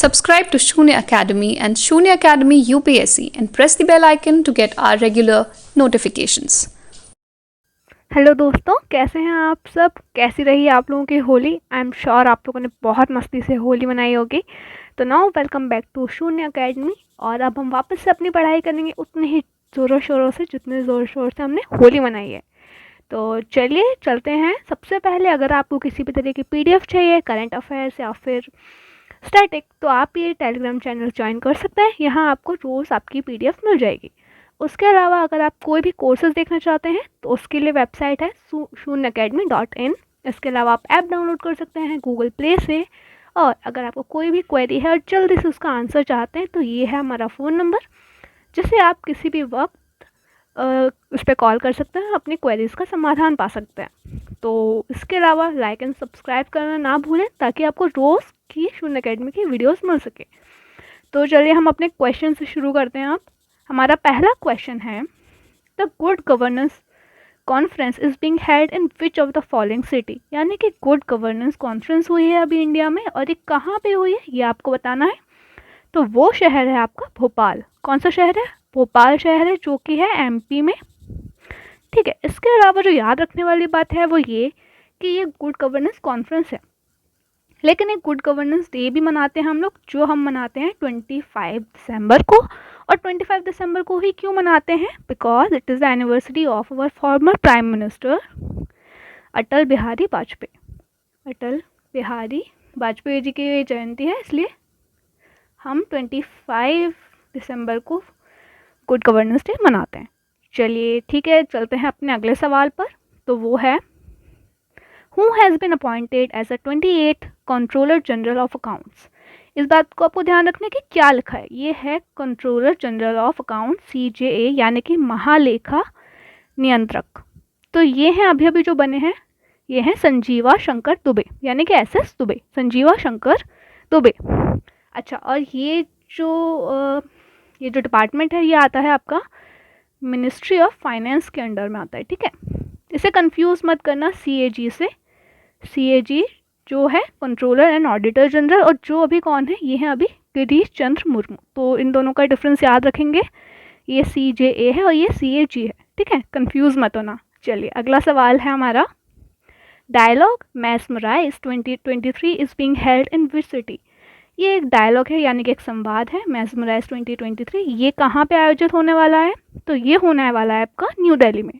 Subscribe to Shunya Academy and Shunya Academy UPSC and press the bell icon to get our regular notifications. Hello दोस्तों, कैसे हैं आप सब? कैसी रही आप लोगों की होली? आई एम श्योर आप लोगों ने बहुत मस्ती से होली मनाई होगी। तो नाउ वेलकम बैक टू शून्य अकेडमी। और अब हम वापस से अपनी पढ़ाई करेंगे उतने ही ज़ोरों शोरों से जितने ज़ोर शोर से हमने होली मनाई है। तो चलिए चलते हैं। सबसे पहले अगर आपको किसी भी तरह की PDF चाहिए, करंट अफेयर्स या फिर स्टैटिक, तो आप ये टेलीग्राम चैनल ज्वाइन कर सकते हैं। यहाँ आपको रोज़ आपकी PDF मिल जाएगी। उसके अलावा अगर आप कोई भी कोर्सेज देखना चाहते हैं तो उसके लिए वेबसाइट है shunyaacademy.in। इसके अलावा आप ऐप डाउनलोड कर सकते हैं गूगल प्ले से। और अगर आपको कोई भी क्वेरी है और जल्दी से उसका आंसर चाहते हैं तो ये है हमारा फ़ोन नंबर, जिसे आप किसी भी वक्त उस पर कॉल कर सकते हैं, अपनी क्वेरीज़ का समाधान पा सकते हैं। तो इसके अलावा लाइक एंड सब्सक्राइब करना ना भूलें ताकि आपको रोज़ की शून्य अकेडमी की वीडियोस मिल सके। तो चलिए हम अपने क्वेश्चन से शुरू करते हैं। आप हमारा पहला क्वेश्चन है, the good governance conference is being held in which of the following city. यानी कि गुड गवर्नेंस कॉन्फ्रेंस हुई है अभी इंडिया में, और ये कहाँ पे हुई है ये आपको बताना है। तो वो शहर है आपका भोपाल। कौन सा शहर है? भोपाल शहर है, जो कि है MP में। ठीक है। इसके अलावा जो याद रखने वाली बात है वो ये कि ये गुड गवर्नेंस कॉन्फ्रेंस है, लेकिन एक गुड गवर्नेंस डे भी मनाते हैं हम लोग, जो हम मनाते हैं 25 दिसंबर को। और 25 दिसंबर को ही क्यों मनाते हैं? Because it is the anniversary of our former prime minister Atal Bihari Vajpayee. Atal Bihari Vajpayee ji की जयंती है, इसलिए हम 25 दिसंबर को गुड गवर्नेंस डे मनाते हैं। चलिए ठीक है, चलते हैं अपने अगले सवाल पर। तो वो है, who has been appointed as a 28th controller general of accounts. इस बात को आपको ध्यान रखने की क्या लिखा है। ये है controller general of account CJA, यानी कि महालेखा नियंत्रक। तो ये हैं अभी अभी जो बने हैं, ये हैं संजीवा शंकर दुबे, यानी कि SS दुबे, संजीवा शंकर दुबे। अच्छा, और ये जो डिपार्टमेंट है ये आता है आपका मिनिस्ट्री ऑफ फाइनेंस के अंडर में आता है। ठीक है, इसे कंफ्यूज मत करना CAG से। CAG जो है कंट्रोलर एंड ऑडिटर जनरल, और जो अभी कौन है, ये है अभी गिरीश चंद्र मुर्मू। तो इन दोनों का डिफरेंस याद रखेंगे, ये CJA है और ये CAG है। ठीक है, कंफ्यूज मत होना। चलिए अगला सवाल है हमारा, dialogue mesmerise 2023 is being held in which city. ये एक डायलॉग है, यानी कि एक संवाद है, मैस्मराइज 2023। ये कहाँ पे आयोजित होने वाला है? तो ये होने वाला है आपका न्यू दिल्ली में।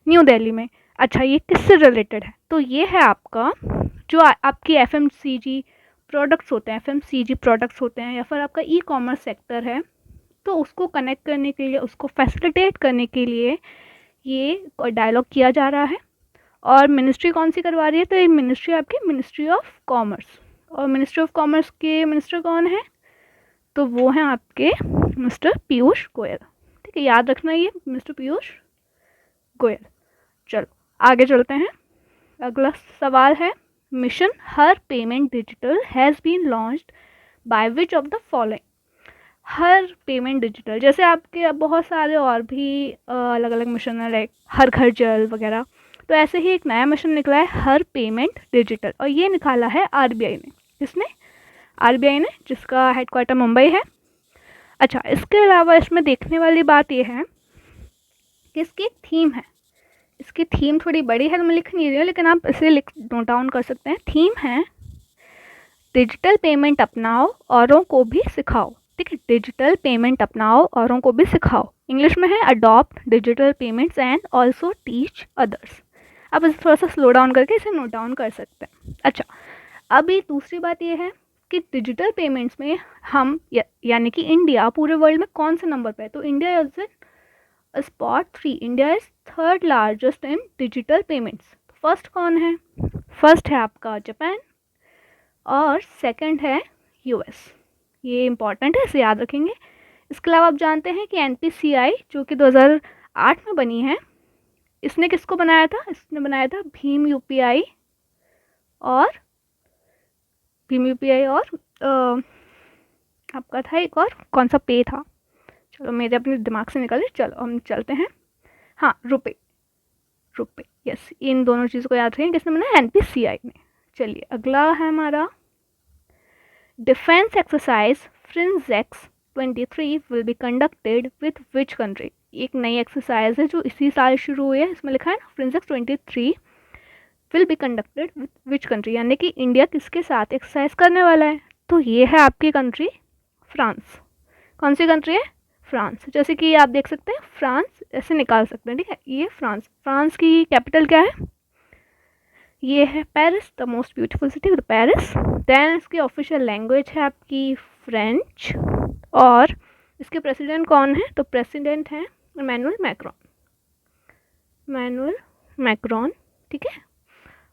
न्यू दिल्ली में। अच्छा, ये किससे रिलेटेड है? तो ये है आपका जो आपकी FMCG प्रोडक्ट्स होते हैं, FMCG प्रोडक्ट्स होते हैं, या फिर आपका E-कॉमर्स सेक्टर है, तो उसको कनेक्ट करने के लिए, उसको फैसिलिटेट करने के लिए ये डायलॉग किया जा रहा है। और मिनिस्ट्री कौन सी करवा रही है? तो ये मिनिस्ट्री आपकी मिनिस्ट्री ऑफ कॉमर्स। और मिनिस्ट्री ऑफ कॉमर्स के मिनिस्टर कौन है? तो वो हैं आपके मिस्टर पीयूष गोयल। ठीक है, याद रखना ये मिस्टर पीयूष गोयल। चलो आगे चलते हैं। अगला सवाल है, मिशन हर payment digital has been launched by which of the following. हर पेमेंट डिजिटल, जैसे आपके अब बहुत सारे और भी अलग अलग मिशन है, लाइक हर घर जल वगैरह, तो ऐसे ही एक नया मिशन निकला है हर पेमेंट डिजिटल, और ये निकाला है RBI ने। किसने? RBI ने, जिसका हेडक्वार्टर मुंबई है। अच्छा, इसके अलावा इसमें देखने वाली बात यह है कि इसकी एक थीम है। इसकी थीम थोड़ी बड़ी है तो मैं लिख नहीं रही हूँ, लेकिन आप इसे नोट डाउन कर सकते हैं। थीम है, डिजिटल पेमेंट अपनाओ औरों को भी सिखाओ। ठीक है, डिजिटल पेमेंट अपनाओ औरों को भी सिखाओ। इंग्लिश में है adopt digital payments and also teach others. आप इसे थोड़ा सा स्लो डाउन करके इसे नोट डाउन कर सकते हैं। अच्छा, अभी दूसरी बात यह है कि डिजिटल पेमेंट्स में हम यानी कि इंडिया पूरे वर्ल्ड में कौन से नंबर पे है? तो India is in spot 3। India is third largest in digital payments. First कौन है? फर्स्ट है आपका जापान, और सेकंड है US। ये इंपॉर्टेंट है, इसे याद रखेंगे। इसके अलावा आप जानते हैं कि NPCI जो कि 2008 में बनी है, इसने किसको बनाया था? इसने बनाया था भीम UPI और आपका था एक और कौन सा पे था, चलो मेरे अपने दिमाग से निकले। चलो हम चलते हैं। हाँ, रुपे। यस, इन दोनों चीज़ों को याद रखें, किसने बनाया? NPCI ने। चलिए अगला है हमारा, defence exercise फ्रिंजेक्स 23 will be conducted with which country. एक नई एक्सरसाइज है जो इसी साल शुरू हुई है, इसमें लिखा है फ्रिंजेक्स 23 will be conducted with which country, यानी कि इंडिया किसके साथ एक्सरसाइज करने वाला है। तो ये है आपकी कंट्री फ्रांस। कौन सी कंट्री है? फ्रांस। जैसे कि आप देख सकते हैं फ्रांस ऐसे निकाल सकते हैं, ठीक है, ये फ्रांस। फ्रांस की कैपिटल क्या है? ये है Paris, the most beautiful city the Paris. Then इसकी ऑफिशियल लैंग्वेज है आपकी फ्रेंच। और इसके प्रेसिडेंट कौन है? तो प्रेसिडेंट है इमैनुअल मैक्रोन। इमैनुअल मैक्रोन, ठीक है।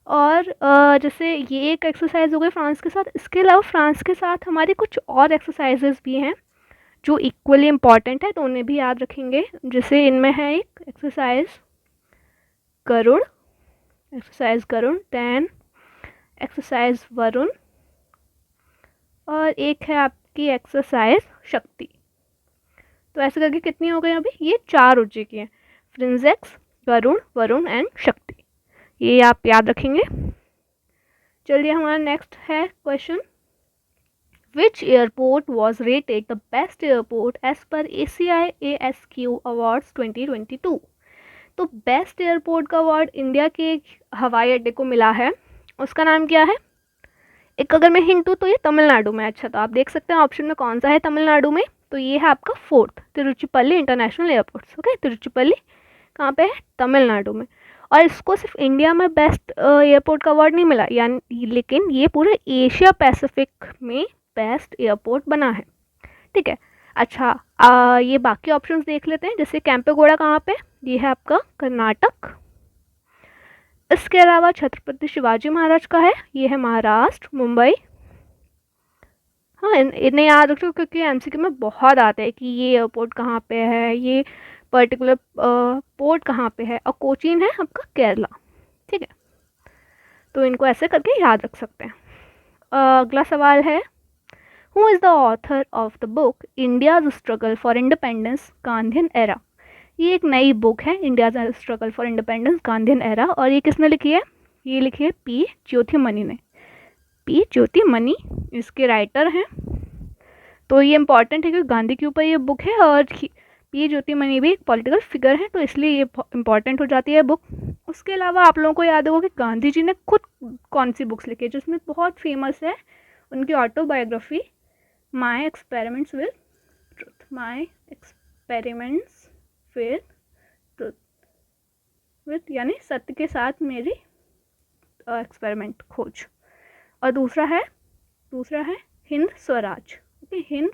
और जैसे ये एक एक्सरसाइज हो गई फ्रांस के साथ, इसके अलावा फ्रांस के साथ हमारी कुछ और एक्सरसाइजेज भी हैं जो इक्वली इम्पॉर्टेंट है, तो उन्हें भी याद रखेंगे। जैसे इनमें है एक exercise Garuda, exercise Garuda, then exercise Varuna, और एक है आपकी एक्सरसाइज शक्ति। तो ऐसे करके कितनी हो गई अभी? ये 4 हो चुकी हैं, फ्रिंजेक्स, गरुड़, वरुण एंड शक्ति। ये आप याद रखेंगे। चलिए हमारा नेक्स्ट है question, which airport was rated the best airport as per ACI-ASQ awards 2022। तो बेस्ट एयरपोर्ट का अवार्ड इंडिया के एक हवाई अड्डे को मिला है, उसका नाम क्या है? एक अगर मैं हिंट दूँ तो ये तमिलनाडु में। अच्छा, तो आप देख सकते हैं ऑप्शन में कौन सा है तमिलनाडु में, तो ये है आपका 4th Tiruchirappalli international airport. Okay, Tiruchirappalli कहाँ पे है? तमिलनाडु में। और इसको सिर्फ इंडिया में बेस्ट एयरपोर्ट का अवार्ड नहीं मिला, यानी लेकिन ये पूरे एशिया पैसिफिक में बेस्ट एयरपोर्ट बना है, ठीक है। अच्छा, ये बाकी ऑप्शंस देख लेते हैं। जैसे कैंपेगौड़ा कहाँ पे? ये है आपका कर्नाटक। इसके अलावा छत्रपति शिवाजी महाराज का है, ये है महाराष्ट्र, मुंबई। हाँ, इन्हें याद रखो क्योंकि MCQ में बहुत आते हैं कि ये एयरपोर्ट कहाँ पे है, ये पर्टिकुलर पोर्ट कहाँ पे है। और कोचीन है आपका केरला, ठीक है। तो इनको ऐसे करके याद रख सकते हैं। अगला सवाल है, who is the author of the book India's struggle for independence Gandhian era. ये एक नई बुक है, India's struggle for independence Gandhian era, और ये किसने लिखी है? ये लिखी है P ज्योतिमणि ने। P ज्योतिमणि इसके राइटर हैं। तो ये इंपॉर्टेंट है क्योंकि गांधी के ऊपर ये बुक है, और P ज्योतिमणि भी एक पॉलिटिकल फिगर है, तो इसलिए ये इंपॉर्टेंट हो जाती है बुक। उसके अलावा आप लोगों को याद होगा कि गांधी जी ने खुद कौन सी बुक्स लिखी है, जिसमें बहुत फेमस है उनकी autobiography my experiments with truth. My experiments with truth, with यानी सत्य के साथ मेरी एक्सपेरिमेंट, खोज। और दूसरा है हिंद स्वराज। ओके, हिंद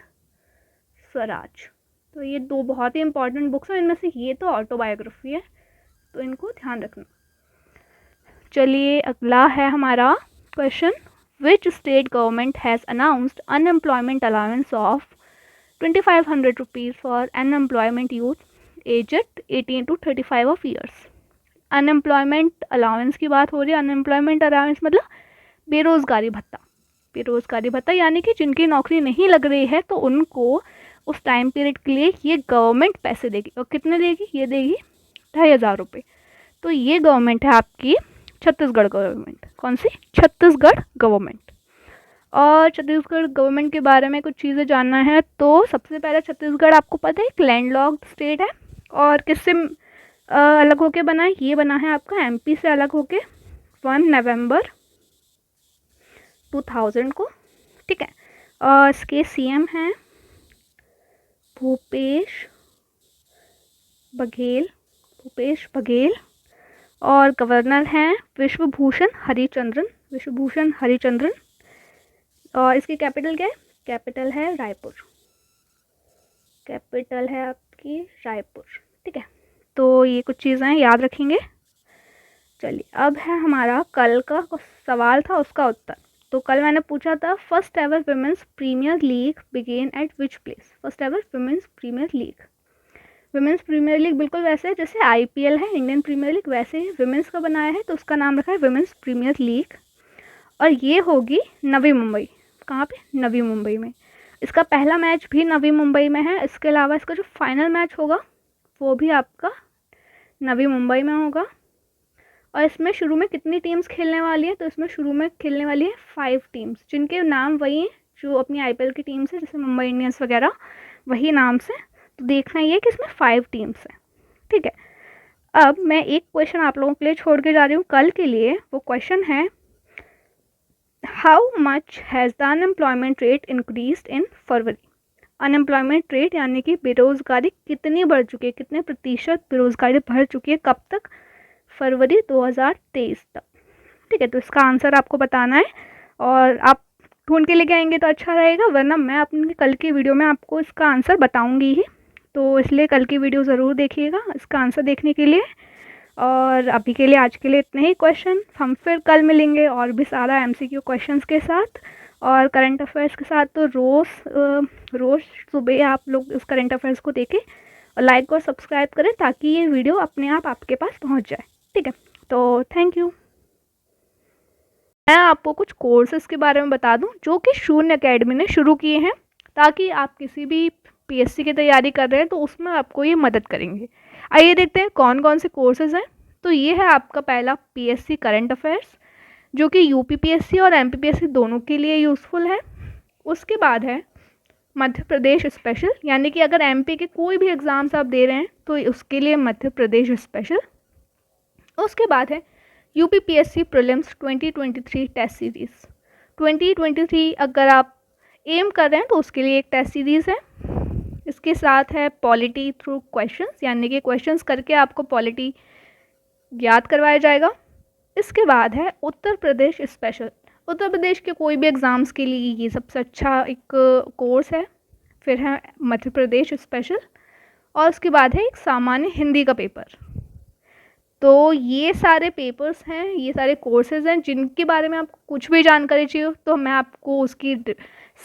स्वराज। तो ये 2 बहुत ही इंपॉर्टेंट बुक्स हैं, इनमें से ये तो ऑटोबायोग्राफी है, तो इनको ध्यान रखना। चलिए अगला है हमारा question, which state government has announced unemployment allowance of 2500 rupees for unemployment youth aged 18 to 35 of years. Unemployment allowance की बात हो रही है। अनएम्प्लॉयमेंट अलाउंस मतलब बेरोज़गारी भत्ता। बेरोज़गारी भत्ता यानी कि जिनकी नौकरी नहीं लग रही है तो उनको उस टाइम पीरियड के लिए ये गवर्नमेंट पैसे देगी। और कितने देगी? ये देगी 2500 रुपये। तो ये गवर्नमेंट है आपकी छत्तीसगढ़ गवर्नमेंट। कौन सी? छत्तीसगढ़ गवर्नमेंट। और छत्तीसगढ़ गवर्नमेंट के बारे में कुछ चीज़ें जानना है तो सबसे पहले छत्तीसगढ़ आपको पता है एक लैंडलॉक्ड स्टेट है, और किससे अलग होके बना है? ये बना है आपका MP से अलग होके 1 नवंबर 2000 को, ठीक है। और इसके CM हैं भूपेश बघेल, और गवर्नर हैं विश्वभूषण हरिचंद्रन। और इसकी कैपिटल क्या है? कैपिटल है रायपुर। कैपिटल है आपकी रायपुर, ठीक है। तो ये कुछ चीज़ें याद रखेंगे। चलिए अब है हमारा कल का सवाल था उसका उत्तर। तो कल मैंने पूछा था first ever women's premier league begin at which place. First ever women's premier league बिल्कुल वैसे है जैसे IPL है, इंडियन प्रीमियर लीग, वैसे ही वुमेन्स का बनाया है, तो उसका नाम रखा है वुमेन्स प्रीमियर लीग। और ये होगी नवी मुंबई। कहाँ पे? नवी मुंबई में। इसका पहला मैच भी नवी मुंबई में है। इसके अलावा इसका जो फाइनल मैच होगा वो भी आपका नवी मुंबई में होगा। और इसमें शुरू में कितनी टीम्स खेलने वाली है? तो इसमें शुरू में खेलने वाली है 5 टीम्स, जिनके नाम वही हैं जो अपनी IPL की टीम्स है जैसे मुंबई इंडियंस वगैरह, वही नाम से। तो देखना ये कि इसमें 5 टीम्स हैं, ठीक है। अब मैं एक क्वेश्चन आप लोगों के लिए छोड़ के जा रही हूँ कल के लिए। वो क्वेश्चन है, how much has the unemployment rate increased in February. Unemployment rate यानी कि बेरोज़गारी कितनी बढ़ चुकी है, कितने प्रतिशत बेरोज़गारी बढ़ चुकी है, कब तक, फरवरी 2023 तक, ठीक है। तो इसका आंसर आपको बताना है और आप ढूंढ के लेके आएंगे तो अच्छा रहेगा, वरना मैं अपनी कल की वीडियो में आपको इसका आंसर बताऊंगी ही। तो इसलिए कल की वीडियो ज़रूर देखिएगा इसका आंसर देखने के लिए। और अभी के लिए, आज के लिए इतने ही क्वेश्चन। हम फिर कल मिलेंगे और भी सारा MCQ क्वेश्चंस के साथ और करंट अफेयर्स के साथ। तो रोज़ सुबह आप लोग इस करंट अफेयर्स को देखें और लाइक और सब्सक्राइब करें ताकि ये वीडियो अपने आप आपके पास पहुंच जाए, ठीक है। तो थैंक यू। मैं आपको कुछ कोर्सेज़ के बारे में बता दूं जो कि शून्य अकेडमी ने शुरू किए हैं, ताकि आप किसी भी PSC की तैयारी कर रहे हैं तो उसमें आपको ये मदद करेंगे। आइए देखते हैं कौन कौन से कोर्सेज़ हैं। तो ये है आपका पहला PSC करंट अफेयर्स, जो कि UPPSC और MPPSC दोनों के लिए यूज़फुल है। उसके बाद है मध्य प्रदेश स्पेशल, यानी कि अगर MP के कोई भी एग्ज़ाम्स आप दे रहे हैं तो उसके लिए मध्य प्रदेश स्पेशल। उसके बाद है UPPSC प्रीलिम्स 2023 टेस्ट सीरीज़। 2023 अगर आप एम कर रहे हैं तो उसके लिए एक टेस्ट सीरीज़ है। इसके साथ है पॉलिटी थ्रू क्वेश्चंस, यानी कि क्वेश्चंस करके आपको पॉलिटी याद करवाया जाएगा। इसके बाद है उत्तर प्रदेश स्पेशल। उत्तर प्रदेश के कोई भी एग्ज़ाम्स के लिए ये सबसे अच्छा एक कोर्स है। फिर है मध्य प्रदेश स्पेशल और उसके बाद है एक सामान्य हिंदी का पेपर। तो ये सारे पेपर्स हैं, ये सारे कोर्सेज़ हैं जिनके बारे में आपको कुछ भी जानकारी चाहिए तो मैं आपको उसकी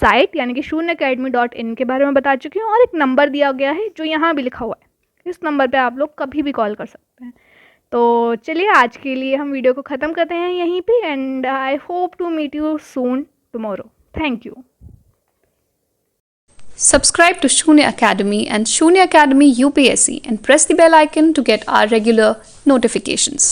साइट यानी कि shunyaacademy.in के बारे में बता चुकी हूँ। और एक नंबर दिया गया है जो यहाँ भी लिखा हुआ है, इस नंबर पे आप लोग कभी भी कॉल कर सकते हैं। तो चलिए आज के लिए हम वीडियो को ख़त्म करते हैं यहीं पे, and I hope to meet you soon tomorrow. Thank you. Subscribe to Shunya Academy and Shunya Academy UPSC and press the bell icon to get our regular notifications.